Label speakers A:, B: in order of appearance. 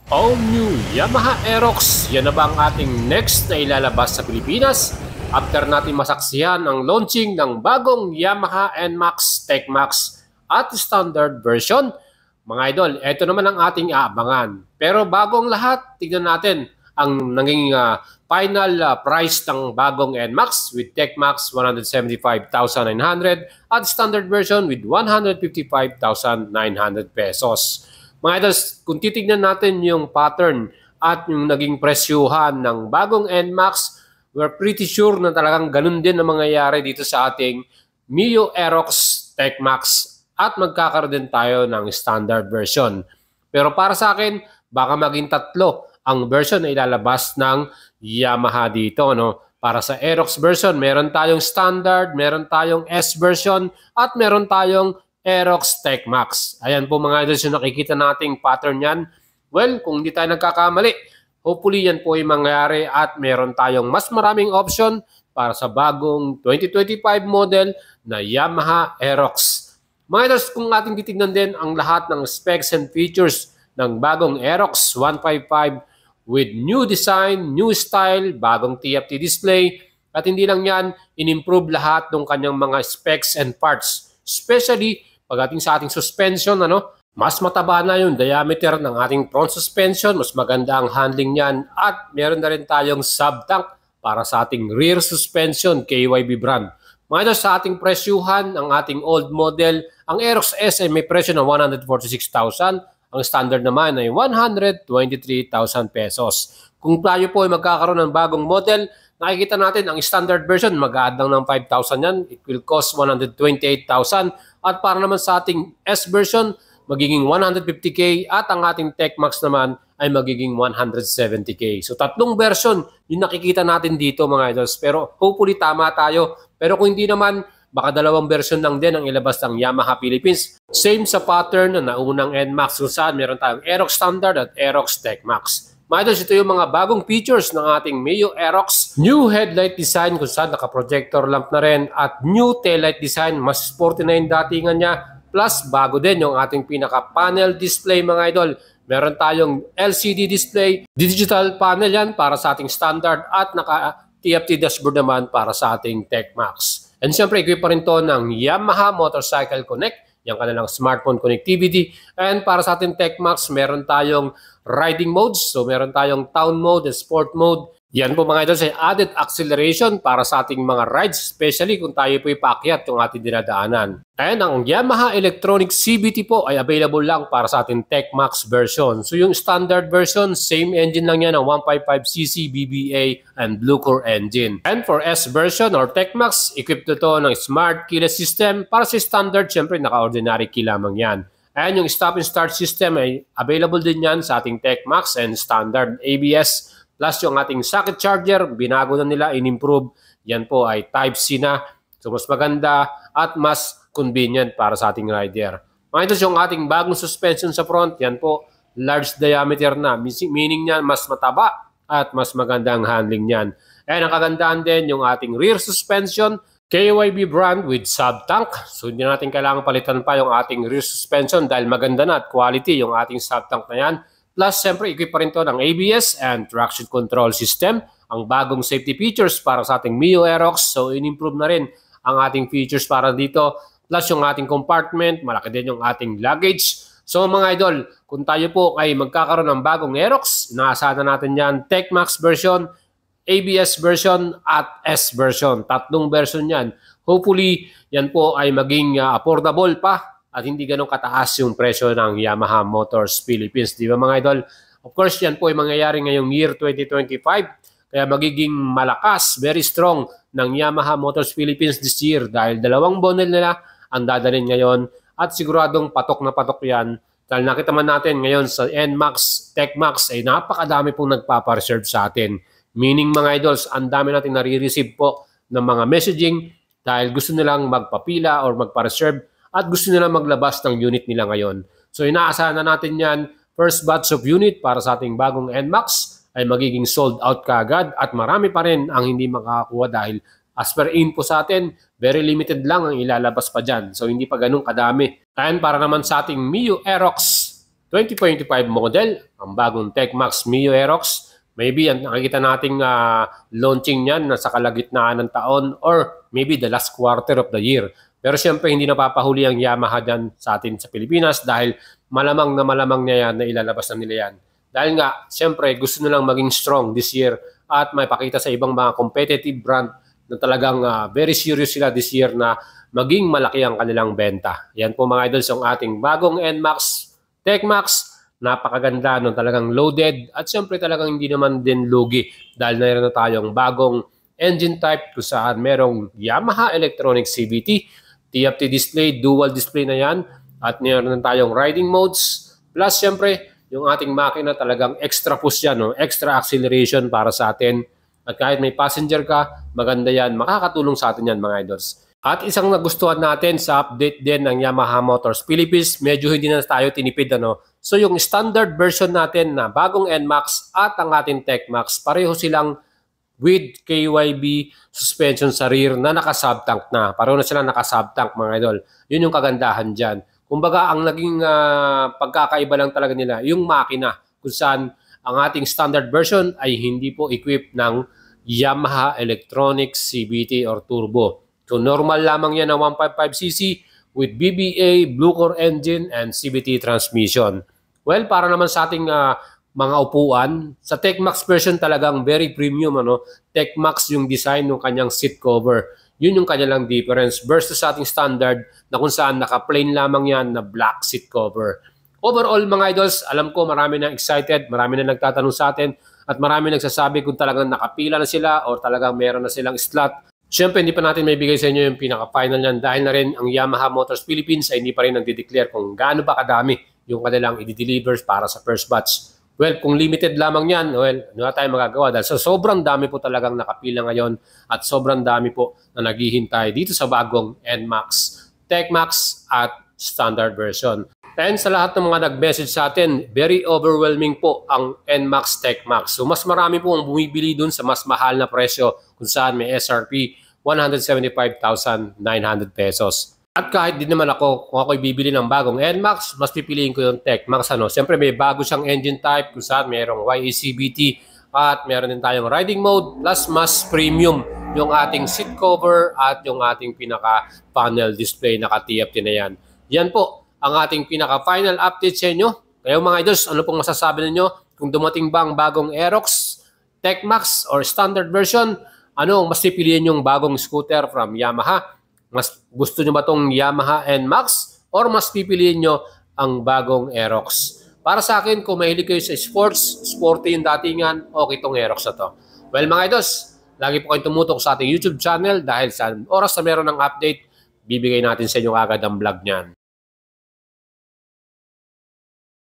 A: All new Yamaha Aerox, yan na ba ang ating next na ilalabas sa Pilipinas? After natin masaksihan ang launching ng bagong Yamaha NMAX, TechMax at standard version. Mga idol, ito naman ang ating aabangan. Pero bagong lahat, tignan natin ang naging final price ng bagong NMAX with TechMax 175,900 at standard version with 155,900 pesos. Mga idols, kung titignan natin yung pattern at yung naging presyuhan ng bagong NMAX, we're pretty sure na talagang ganun din ang mangyayari dito sa ating Mio Aerox TechMax at magkakaroon din tayo ng standard version. Pero para sa akin, baka maging tatlo ang version na ilalabas ng Yamaha dito. No? Para sa Aerox version, meron tayong standard, meron tayong S version, at meron tayong Aerox TechMax. Ayan po mga idols yung nakikita nating pattern yan. Well, kung hindi tayo nagkakamali, hopefully yan po yung mangyayari at meron tayong mas maraming option para sa bagong 2025 model na Yamaha Aerox. Mga idols, kung ating titignan din ang lahat ng specs and features ng bagong Aerox 155 with new design, new style, bagong TFT display, at hindi lang yan, in-improve lahat ng kanyang mga specs and parts. Especially pagdating sa ating suspension, mas mataba na yung diameter ng ating front suspension, mas maganda ang handling niyan, at meron na rin tayong sub-tank para sa ating rear suspension, KYB brand. Mga idols, sa ating presyuhan, ang ating old model, ang Aerox S ay may presyo ng 146,000, ang standard naman ay 123,000 pesos. Kung tayo po ay magkakaroon ng bagong model, nakikita natin ang standard version, mag-add lang ng 5,000 yan. It will cost 128,000. At para naman sa ating S version, magiging 150K at ang ating TechMax naman ay magiging 170K. So tatlong version yung nakikita natin dito mga idols. Pero hopefully tama tayo. Pero kung hindi naman, baka dalawang version lang din ang ilabas ng Yamaha Philippines. Same sa pattern na naunang NMAX kung saan meron tayong Aerox Standard at Aerox TechMax. Mga idols, ito yung mga bagong features ng ating Mio Aerox. New headlight design kung saan naka-projector lamp na rin at new taillight design. Mas sporty na yung datingan niya. Plus, bago din yung ating pinaka-panel display mga idol. Meron tayong LCD display. Digital panel yan para sa ating standard at naka-TFT dashboard naman para sa ating TechMax. And siyempre, equip pa rin to ng Yamaha Motorcycle Connect, yung kanilang smartphone connectivity. And para sa ating TechMax, meron tayong riding modes. So meron tayong town mode and sport mode. Yan po mga idol, ay added acceleration para sa ating mga rides, especially kung tayo po ipaakyat yung ating dinadaanan. And ang Yamaha Electronic CVT po ay available lang para sa ating TechMax version. So yung standard version, same engine lang yan, ang 155cc BBA and Blue-Core engine. And for S version or TechMax, equipped to ng smart keyless system. Para sa standard, syempre naka-ordinary key lamang yan. And yung stop and start system ay available din yan sa ating TechMax and standard ABS. Plus yung ating socket charger, binago na nila, in-improve. Yan po ay Type-C na. So mas maganda at mas convenient para sa ating rider. Mga ito yung ating bagong suspension sa front. Yan po, large diameter na. Meaning niyan, mas mataba at mas maganda ang handling niyan. And ang kagandahan din yung ating rear suspension, KYB brand with sub-tank. So hindi natin kailangan palitan pa yung ating rear suspension dahil maganda na at quality yung ating sub-tank na yan. Plus, siyempre, equip pa rin ito ng ABS and traction control system. Ang bagong safety features para sa ating Mio Aerox. So, in-improve na rin ang ating features para dito. Plus, yung ating compartment, malaki din yung ating luggage. So, mga idol, kung tayo po ay magkakaroon ng bagong Aerox, inaasahan na natin yan, TechMax version, ABS version, at S version. Tatlong version yan. Hopefully, yan po ay maging affordable pa. At hindi ganun kataas yung presyo ng Yamaha Motors Philippines. Di ba mga idol? Of course, yan po ay mangyayari ngayong year 2025. Kaya magiging malakas, very strong ng Yamaha Motors Philippines this year dahil dalawang bundle nila ang dadalhin ngayon at siguradong patok na patok yan. Dahil nakita man natin ngayon sa NMAX, TechMax ay napakadami pong nagpapareserve sa atin. Meaning mga idols, ang dami natin nare-receive po ng mga messaging dahil gusto nilang magpapila or magpa-reserve at gusto nila maglabas ng unit nila ngayon. So inaasahan na natin yan, first batch of unit para sa ating bagong NMAX ay magiging sold out kaagad at marami pa rin ang hindi makakakuha dahil as per info sa atin, very limited lang ang ilalabas pa dyan. So hindi pa ganun kadami. And para naman sa ating Mio Aerox 2025 model, ang bagong TechMax Mio Aerox. Maybe ang nakikita nating launching niyan nasa kalagitnaan ng taon or maybe the last quarter of the year. Pero siyempre hindi napapahuli ang Yamaha dyan sa atin sa Pilipinas dahil malamang niya yan na ilalabas na nila yan. Dahil nga, siyempre gusto nilang maging strong this year at may pakita sa ibang mga competitive brand na talagang very serious sila this year na maging malaki ang kanilang benta. Yan po mga idols ang ating bagong NMAX TechMax. Napakaganda nun, talagang loaded at siyempre talagang hindi naman din lugi dahil mayroon na tayong bagong engine type kung saan merong Yamaha Electronics CVT, TFT display, dual display na yan at mayroon na tayong riding modes plus siyempre yung ating makina talagang extra push yan, no? Extra acceleration para sa atin at kahit may passenger ka, maganda yan, makakatulong sa atin yan mga idols. At isang nagustuhan natin sa update din ng Yamaha Motors Philippines, medyo hindi na tayo tinipid ano. So yung standard version natin na bagong NMAX at ang ating TechMax, pareho silang with KYB suspension sa rear na naka-subtank na. Pareho na silang naka-subtank mga idol. Yun yung kagandahan dyan. Kumbaga ang naging pagkakaiba lang talaga nila, yung makina kung saan ang ating standard version ay hindi po equipped ng Yamaha Electronics CVT or Turbo. So normal lamang yan na 155cc with BBA, Blue Core engine, and CVT transmission. Well, para naman sa ating mga upuan, sa TechMax version talagang very premium. TechMax yung design ng kanyang seat cover. Yun yung kanilang difference versus sa ating standard na kung saan naka-plain lamang yan na black seat cover. Overall mga idols, alam ko marami na excited, marami na nagtatanong sa atin at marami nagsasabi kung talagang nakapila na sila o talagang meron na silang slot. Siyempre, hindi pa natin may bigay sa inyo yung pinaka-final niyan dahil na rin ang Yamaha Motors Philippines ay hindi pa rin nagde-declare kung gaano ba kadami yung kanilang i-deliver para sa first batch. Well, kung limited lamang yan, well, wala tayong magagawa dahil so sobrang dami po talagang nakapila ngayon at sobrang dami po na naghihintay dito sa bagong NMAX, TechMax at standard version. And sa lahat ng mga nag-message sa atin, very overwhelming po ang NMAX TechMax. So mas marami po ang bumibili dun sa mas mahal na presyo kung saan may SRP 175,900 pesos. At kahit din naman ako, kung ako'y bibili ng bagong NMAX, mas pipiliin ko yung TechMax. Siyempre may bago siyang engine type kung saan mayroong YACVT at meron din tayong riding mode plus mas premium yung ating seat cover at yung ating pinaka-panel display naka-TFT na yan. Yan po ang ating pinaka-final update sa inyo. Kaya mga idols, ano pong masasabi ninyo? Kung dumating ba ang bagong Aerox, TechMax or standard version, ano ang mas pipiliin yung bagong scooter from Yamaha? Mas gusto nyo ba itong Yamaha NMAX or mas pipiliin nyo ang bagong Aerox? Para sa akin, kung mahilig kayo sa sports, sporty yung datingan, okay itong Aerox na to. Well mga idols, lagi po kayong tumutok sa ating YouTube channel dahil sa oras na meron ng update, bibigay natin sa inyo agad ang vlog niyan.